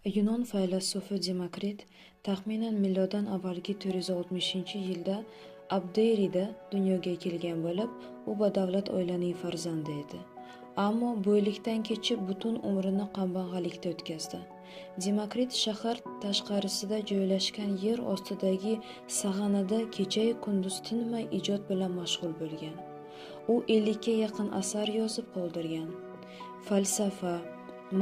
Yunon faylasufi Demokrit taxminan miloddan avvalgi 460-yilda Abderida dunyoga kelgan bo'lib, u badavlat oilaning farzandi edi. Ammo boylikdan kechib butun umrini kambag'allikda o'tkazdi. Demokrit shahar tashqarisida joylashgan yer ostidagi sag'anada kecha-yu kunduz tinmay ijod bilan mashg'ul bo'lgan. U 50 ga yaqin asar yozib qoldirgan. Falsafa,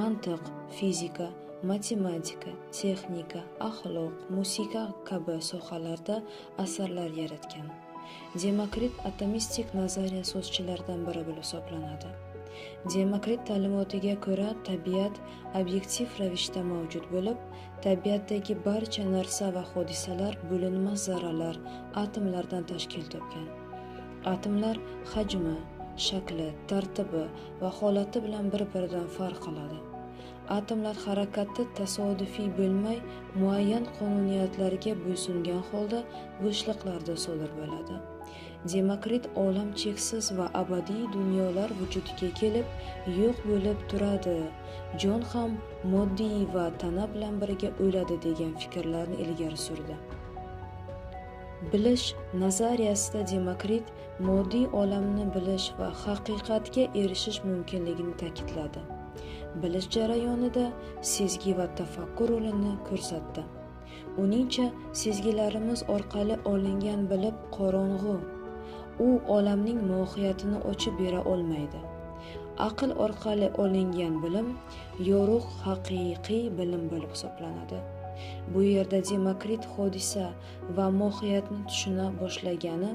mantiq, fizika, matematika, texnika, axloq, musiqa kabi sohalarda asarlar yaratgan. Demokrit atomistik nazariya so'zchilaridan biri bo'lib hisoblanadi. Demokrit ta'limotiga ko'ra tabiat obyektiv ravishda mavjud bo'lib, tabiatdagi barcha narsa va hodisalar bo'linmas zarralar, atomlardan tashkil topgan. Atomlar hajmi, shakli, tartibi va holati bilan bir-biridan farq qiladi. Atomlar harakati tasodifiy bo'lmay, muayyan qonuniyatlarga bo'ysungan holda bo'shliqlarda sodir bo'ladi. Demokrit olam cheksiz va abadiy dunyolar vujudiga kelib, yo'q bo'lib turadi. Jon ham moddiy va tana bilan birga o'ladi degan fikrlarni ilgari surdi. Bilish nazariyasida Demokrit moddiy olamni bilish va haqiqatga erishish mumkinligini ta'kidladi. Bilish jarayonida sezgi va tafakkur rolini ko'rsatdi. Uningcha, sezgilarimiz orqali olingan bilib qorong'u. U olamning mohiyatini ochib bera olmaydi. Aql orqali olingan bilim yorug' haqiqiy bilim bo'lib hisoblanadi. Bu yerda Demokrit hodisa va mohiyatni tushuna boshlagani,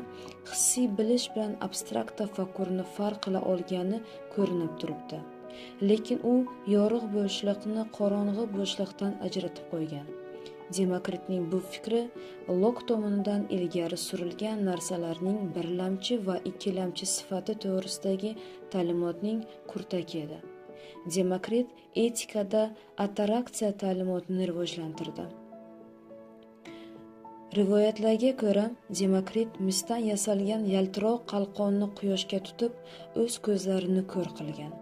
hissiy bilish bilan abstrakt tafakkurni farq qila olgani ko'rinib turibdi. Lekin u yorug' bo'shliqni qorong'i bo'shliqdan ajratib qo'ygan. Demokritning bu fikri Lok tomonidan ilgari surilgan narsalarning birlamchi va ikkilamchi sifati to'g'risidagi ta'limotning kurtaki edi. Demokrit etikada ataraksiya ta'limotini rivojlantirdi. Rivoyatlarga ko'ra, Demokrit misdan yasalgan yaltiroq qalqonni quyoshga tutib, o'z ko'zlarini ko'r qilgan.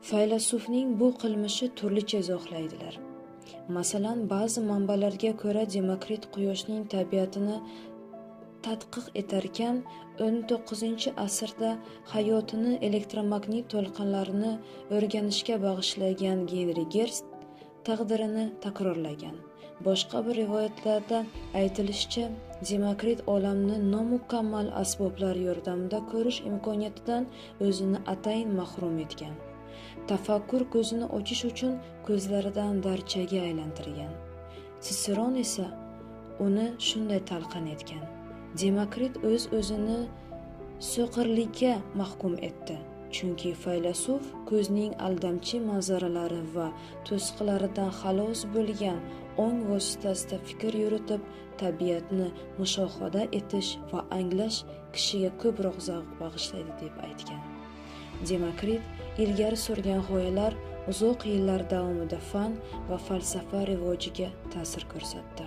Faylasufning bu qilmishi turlicha izohlaydilar. Masalan, ba'zi manbalarga ko'ra Demokrit quyoshning tabiatini tadqiq etarkan, 19-asrda hayotini elektromagnit to'lqinlarini o'rganishga bag'ishlagan Genri Gerst taqdirini takrorlagan. Boshqa bir rivoyatlarda aytilishicha, Demokrit olamni nomukammal asboblar yordamida ko'rish imkoniyatidan o'zini atayin mahrum etgan. Tafakkur ko'zini ochish uchun ko'zlaridan darchaga aylantirgan. Siseron esa uni shunday talqin etgan. Demokrit o'z-o'zini so'qirlikka mahkum etdi. Chunki faylasuf ko'zning aldamchi manzaralari va to'siqlaridan xalos bo'lgan ong vositasida fikr yuritib, tabiatni mushohada etish va anglash kishiga ko'proq zavq bag'ishlaydi deb aytgan. Demokrit ilgari surgan g'oyalar uzoq yillar davomida fan va falsafa rivojiga ta'sir ko'rsatdi.